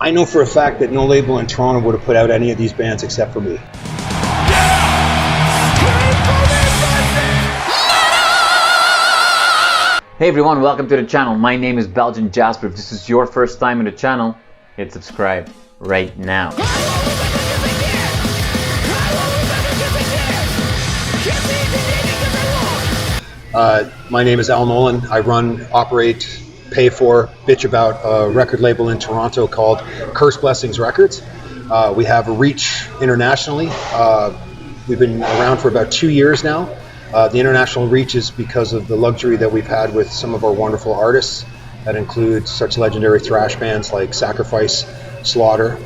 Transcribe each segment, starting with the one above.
I know for a fact that no label in Toronto would have put out any of these bands except for me. Hey everyone, welcome to the channel. My name is Belgian Jasper. If this is your first time in the channel, hit subscribe right now. My name is Nolan. I run, operate, pay for, bitch about a record label in Toronto called Curse Blessings Records. We have a reach internationally. We've been around for about 2 years now. The international reach is because of the luxury that we've had with some of our wonderful artists that include such legendary thrash bands like Sacrifice, Slaughter.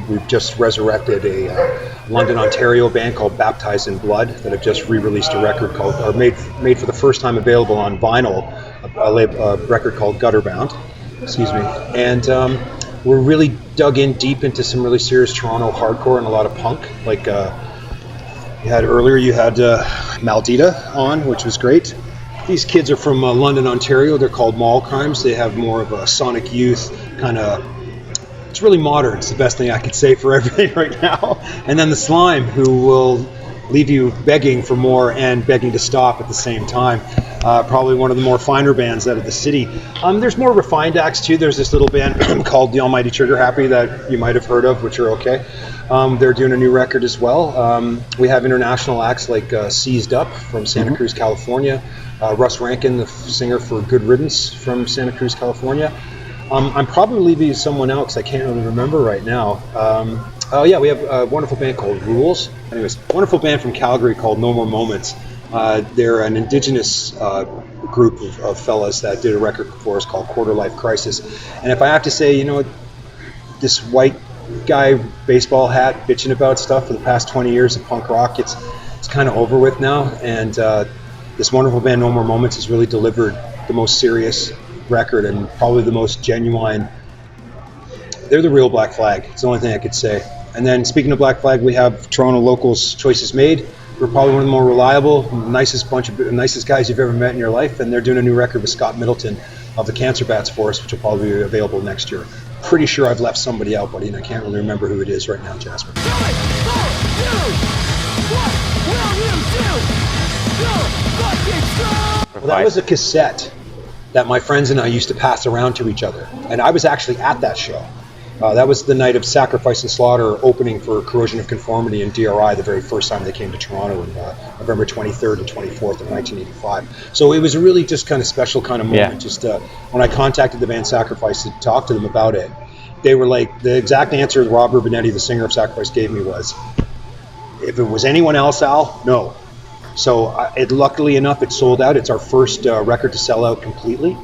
We've just resurrected a London, Ontario band called Baptized in Blood that have just re-released a record called, or made for the first time available on vinyl, a record called Gutterbound. Excuse me. And we're really dug in deep into some really serious Toronto hardcore and a lot of punk. Like you had Maldita on, which was great. These kids are from London, Ontario. They're called Mall Crimes. They have more of a Sonic Youth kind of. It's really modern. It's the best thing I could say for everything right now. And then the Slime, who will leave you begging for more and begging to stop at the same time. Probably one of the more finer bands out of the city. There's more refined acts too. There's this little band called The Almighty Trigger Happy that you might have heard of, which are okay. They're doing a new record as well. We have international acts like Seized Up from Santa Cruz, California. Russ Rankin, the singer for Good Riddance from Santa Cruz, California. I'm probably leaving someone out because I can't really remember right now. Oh yeah, we have a wonderful band called Rules. Anyways, wonderful band from Calgary called No More Moments. They're an indigenous group of fellas that did a record for us called Quarter Life Crisis. And if I have to say, you know, this white guy baseball hat bitching about stuff for the past 20 years of punk rock, it's kind of over with now. And this wonderful band No More Moments has really delivered the most serious record and probably the most genuine. They're the real Black Flag. It's the only thing I could say. And then speaking of Black Flag, we have Toronto locals Choices Made. We're probably one of the more reliable, nicest guys you've ever met in your life, and they're doing a new record with Scott Middleton of the Cancer Bats for us, which will probably be available next year. Pretty sure I've left somebody out, buddy, and I can't really remember who it is right now, Jasper. Well, that was a cassette that my friends and I used to pass around to each other. And I was actually at that show. That was the night of Sacrifice and Slaughter opening for Corrosion of Conformity and DRI the very first time they came to Toronto in November 23rd and 24th of 1985. So it was a really just kind of special kind of moment. Yeah. Just when I contacted the band Sacrifice to talk to them about it, they were like, the exact answer Rob Rubinetti, the singer of Sacrifice, gave me was, if it was anyone else, Al, no. So luckily enough, it sold out. It's our first record to sell out completely.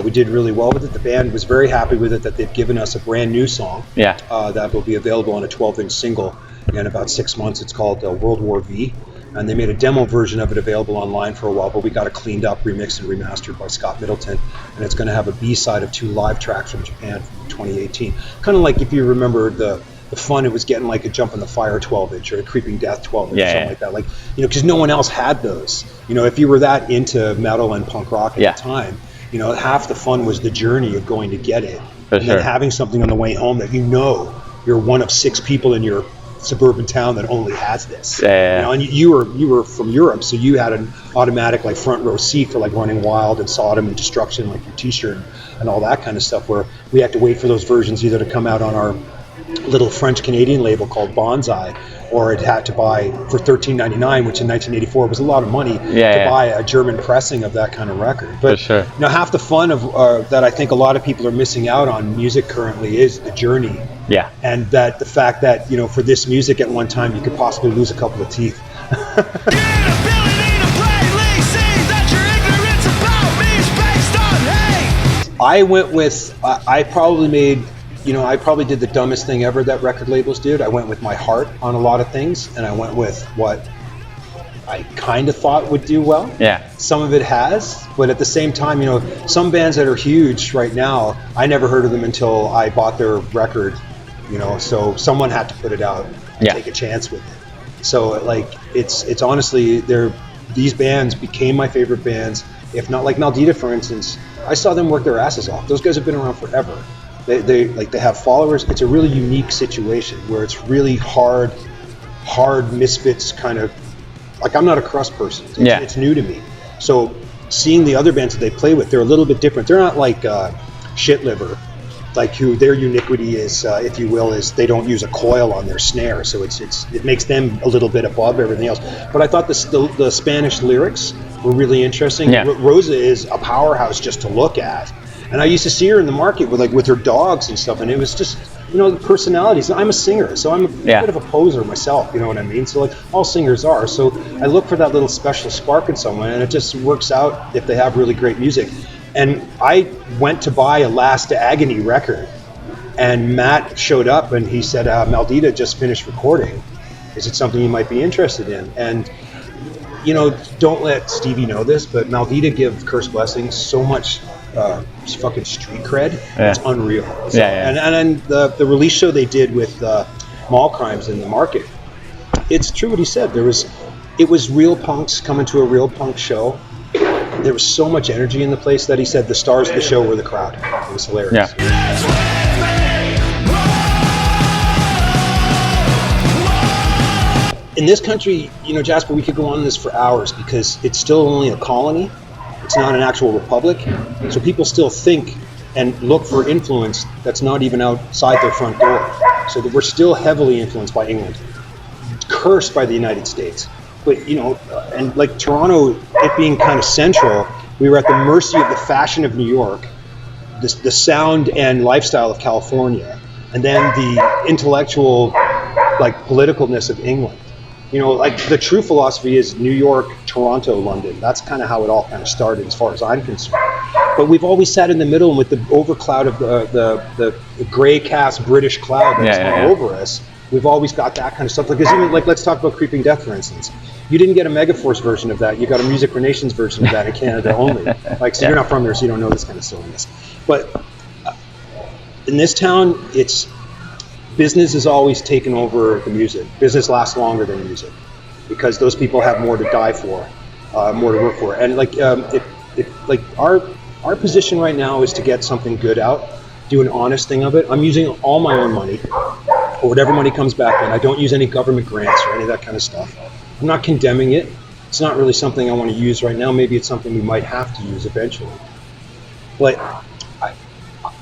We did really well with it. The band was very happy with it that they've given us a brand new song that will be available on a 12-inch single in about 6 months. It's called World War V. And they made a demo version of it available online for a while, but we got it cleaned up, remixed, and remastered by Scott Middleton. And it's going to have a B-side of 2 live tracks from Japan from 2018. Kind of like if you remember the fun it was getting, like a Jump in the Fire 12-inch or a Creeping Death 12-inch, something like that. Like, you know, because no one else had those. You know, if you were that into metal and punk rock at the time, you know, half the fun was the journey of going to get it. And then having something on the way home that you know you're one of 6 people in your suburban town that only has this. You know, and you were from Europe, so you had an automatic like front row seat for like Running Wild and Sodom and Destruction, like your t-shirt and all that kind of stuff, where we had to wait for those versions either to come out on our little French-Canadian label called Bonsai, or it had to buy for $13.99, which in 1984 was a lot of money to buy a German pressing of that kind of record. But you know, half the fun of that I think a lot of people are missing out on music currently is the journey. Yeah. And that the fact that, you know, for this music at one time you could possibly lose a couple of teeth. I went with I probably did the dumbest thing ever that record labels did. I went with my heart on a lot of things, and I went with what I kind of thought would do well. Yeah. Some of it has, but at the same time, you know, some bands that are huge right now, I never heard of them until I bought their record, you know, so someone had to put it out and take a chance with it. So like, it's honestly, these bands became my favorite bands. If not, like Maldita, for instance, I saw them work their asses off. Those guys have been around forever. They have followers. It's a really unique situation where it's really hard misfits kind of, like, I'm not a crust person. It's new to me. So seeing the other bands that they play with, they're a little bit different. They're not like Shit Liver, like who their uniquity is, if you will, is they don't use a coil on their snare, so it makes them a little bit above everything else. But I thought the Spanish lyrics were really interesting. Yeah. Rosa is a powerhouse just to look at, and I used to see her in the market with her dogs and stuff, and it was just, the personalities. I'm a singer, so I'm a bit of a poser myself, you know what I mean? So like all singers are. So I look for that little special spark in someone, and it just works out if they have really great music. And I went to buy a Last Agony record, and Matt showed up and he said, Maldita just finished recording. Is it something you might be interested in? And, don't let Stevie know this, but Maldita give Curse Blessing so much fucking street cred. Yeah. It's unreal. So, and the release show they did with Mall Crimes in the market, it's true what he said. It was real punks coming to a real punk show. There was so much energy in the place that he said the stars of the show were the crowd. It was hilarious. Yeah. In this country, Jasper, we could go on this for hours because it's still only a colony. It's not an actual republic. So people still think and look for influence that's not even outside their front door. So that we're still heavily influenced by England, cursed by the United States. But, and like Toronto, it being kind of central, we were at the mercy of the fashion of New York, the sound and lifestyle of California, and then the intellectual, politicalness of England. The true philosophy is New York, Toronto, London. That's kind of how it all kind of started as far as I'm concerned. But we've always sat in the middle, and with the overcloud of the gray cast British cloud that's over us, we've always got that kind of stuff. Because even let's talk about Creeping Death, for instance. You didn't get a Megaforce version of that. You got a Music for Nations version of that in Canada only. You're not from there, so you don't know this kind of silliness. But in this town, business is always taken over the music. Business lasts longer than music because those people have more to die for, more to work for. And our position right now is to get something good out, do an honest thing of it. I'm using all my own money, or whatever money comes back in. I don't use any government grants or any of that kind of stuff. I'm not condemning it. It's not really something I want to use right now. Maybe it's something we might have to use eventually. But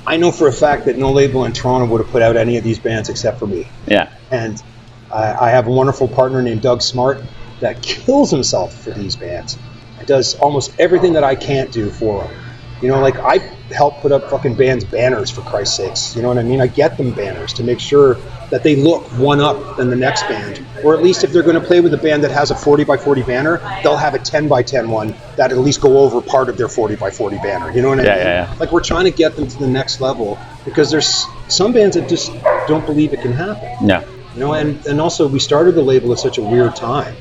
I know for a fact that no label in Toronto would have put out any of these bands except for me. Yeah. And I have a wonderful partner named Doug Smart that kills himself for these bands. He does almost everything that I can't do for them. I help put up fucking bands' banners, for Christ's sakes. You know what I mean? I get them banners to make sure that they look one up than the next band. Or at least if they're going to play with a band that has a 40x40 banner, they'll have a 10x10 one that at least go over part of their 40x40 banner. You know what I mean? Yeah. We're trying to get them to the next level because there's some bands that just don't believe it can happen. Yeah. And also we started the label at such a weird time.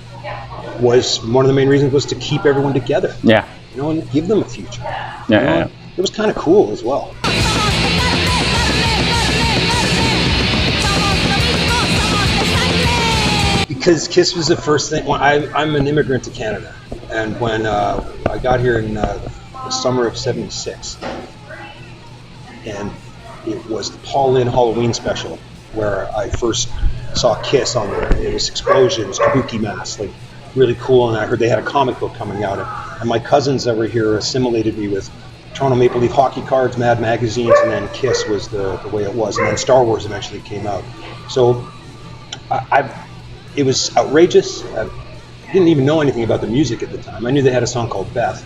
Was one of the main reasons was to keep everyone together. Yeah. And give them a future. Yeah. It was kind of cool as well. Because Kiss was the first thing. Well, I'm an immigrant to Canada, and when I got here in the summer of '76, and it was the Paul Lynde Halloween special where I first saw Kiss on there. It was explosions, kabuki masks, really cool. And I heard they had a comic book coming out, and my cousins that were here assimilated me with Toronto Maple Leaf hockey cards, Mad magazines, and then Kiss was the way it was, and then Star Wars eventually came out. So it was outrageous. I didn't even know anything about the music at the time. I knew they had a song called Beth,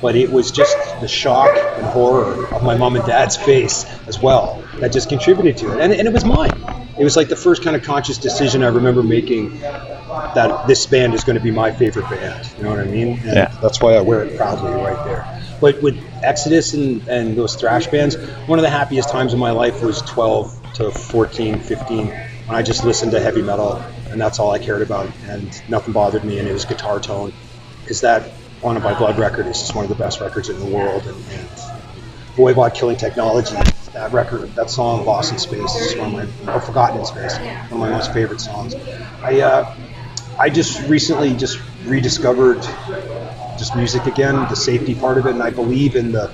but it was just the shock and horror of my mom and dad's face as well that just contributed to it. And it was mine. It was like the first kind of conscious decision I remember making that this band is going to be my favorite band. You know what I mean? And that's why I wear it proudly right there. But with Exodus and those thrash bands, one of the happiest times of my life was 12 to 14, 15, when I just listened to heavy metal, and that's all I cared about, and nothing bothered me, and it was guitar tone. Because that Wanted by Blood record is just one of the best records in the world, and Voivod Killing Technology, that record, that song, Lost in Space, is just one of my, or Forgotten in Space, one of my most favorite songs. I just recently just rediscovered just music again, the safety part of it, and I believe in the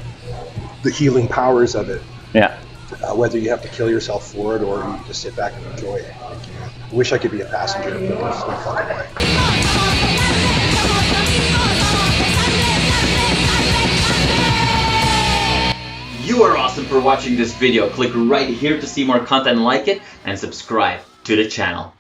healing powers of it. Yeah. whether you have to kill yourself for it or you just sit back and enjoy it. I wish I could be a passenger, but there's no fucking way. You are awesome for watching this video. Click right here to see more content like it and subscribe to the channel.